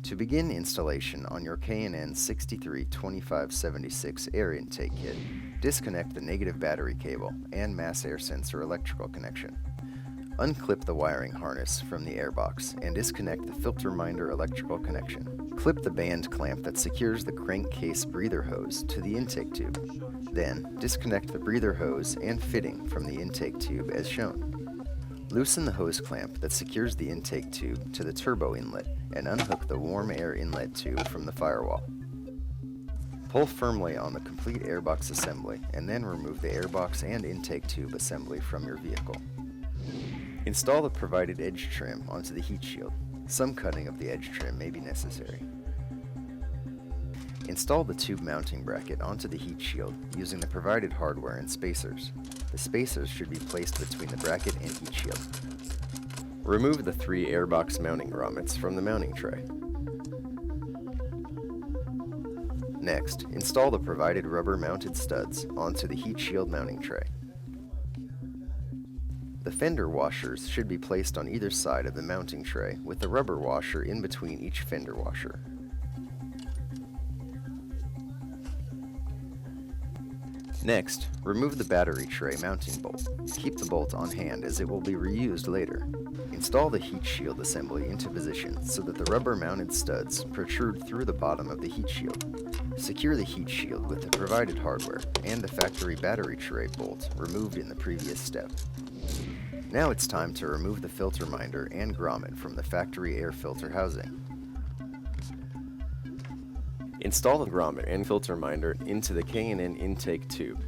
To begin installation on your K&N 632576 air intake kit, disconnect the negative battery cable and mass air sensor electrical connection. Unclip the wiring harness from the airbox and disconnect the filter minder electrical connection. Clip the band clamp that secures the crankcase breather hose to the intake tube. Then, disconnect the breather hose and fitting from the intake tube as shown. Loosen the hose clamp that secures the intake tube to the turbo inlet and unhook the warm air inlet tube from the firewall. Pull firmly on the complete airbox assembly and then remove the airbox and intake tube assembly from your vehicle. Install the provided edge trim onto the heat shield. Some cutting of the edge trim may be necessary. Install the tube mounting bracket onto the heat shield using the provided hardware and spacers. The spacers should be placed between the bracket and heat shield. Remove the 3 airbox mounting grommets from the mounting tray. Next, install the provided rubber mounted studs onto the heat shield mounting tray. The fender washers should be placed on either side of the mounting tray with the rubber washer in between each fender washer. Next, remove the battery tray mounting bolt. Keep the bolt on hand as it will be reused later. Install the heat shield assembly into position so that the rubber mounted studs protrude through the bottom of the heat shield. Secure the heat shield with the provided hardware and the factory battery tray bolt removed in the previous step. Now it's time to remove the filter minder and grommet from the factory air filter housing. Install the grommet and filter minder into the K&N intake tube.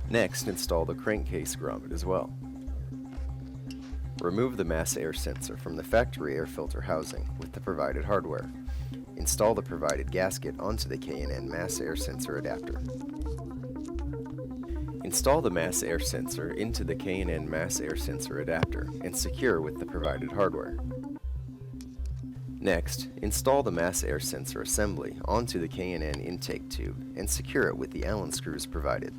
Next, install the crankcase grommet as well. Remove the mass air sensor from the factory air filter housing with the provided hardware. Install the provided gasket onto the K&N mass air sensor adapter. Install the mass air sensor into the K&N mass air sensor adapter and secure with the provided hardware. Next, install the mass air sensor assembly onto the K&N intake tube and secure it with the Allen screws provided.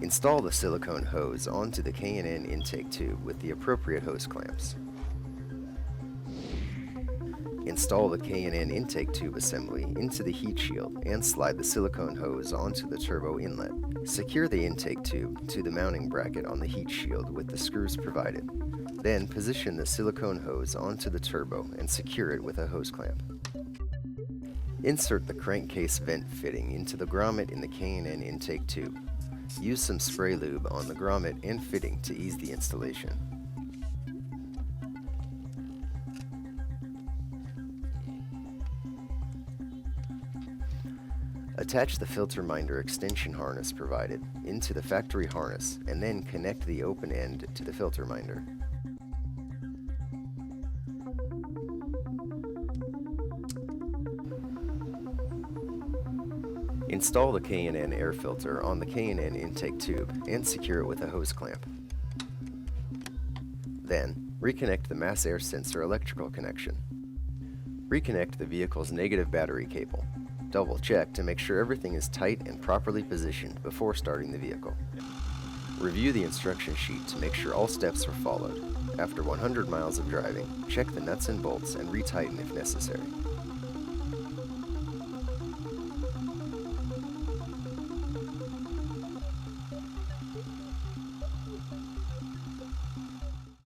Install the silicone hose onto the K&N intake tube with the appropriate hose clamps. Install the K&N intake tube assembly into the heat shield and slide the silicone hose onto the turbo inlet. Secure the intake tube to the mounting bracket on the heat shield with the screws provided. Then position the silicone hose onto the turbo and secure it with a hose clamp. Insert the crankcase vent fitting into the grommet in the K&N intake tube. Use some spray lube on the grommet and fitting to ease the installation. Attach the filter minder extension harness provided into the factory harness and then connect the open end to the filter minder. Install the K&N air filter on the K&N intake tube and secure it with a hose clamp. Then, reconnect the mass air sensor electrical connection. Reconnect the vehicle's negative battery cable. Double check to make sure everything is tight and properly positioned before starting the vehicle. Review the instruction sheet to make sure all steps are followed. After 100 miles of driving, check the nuts and bolts and retighten if necessary.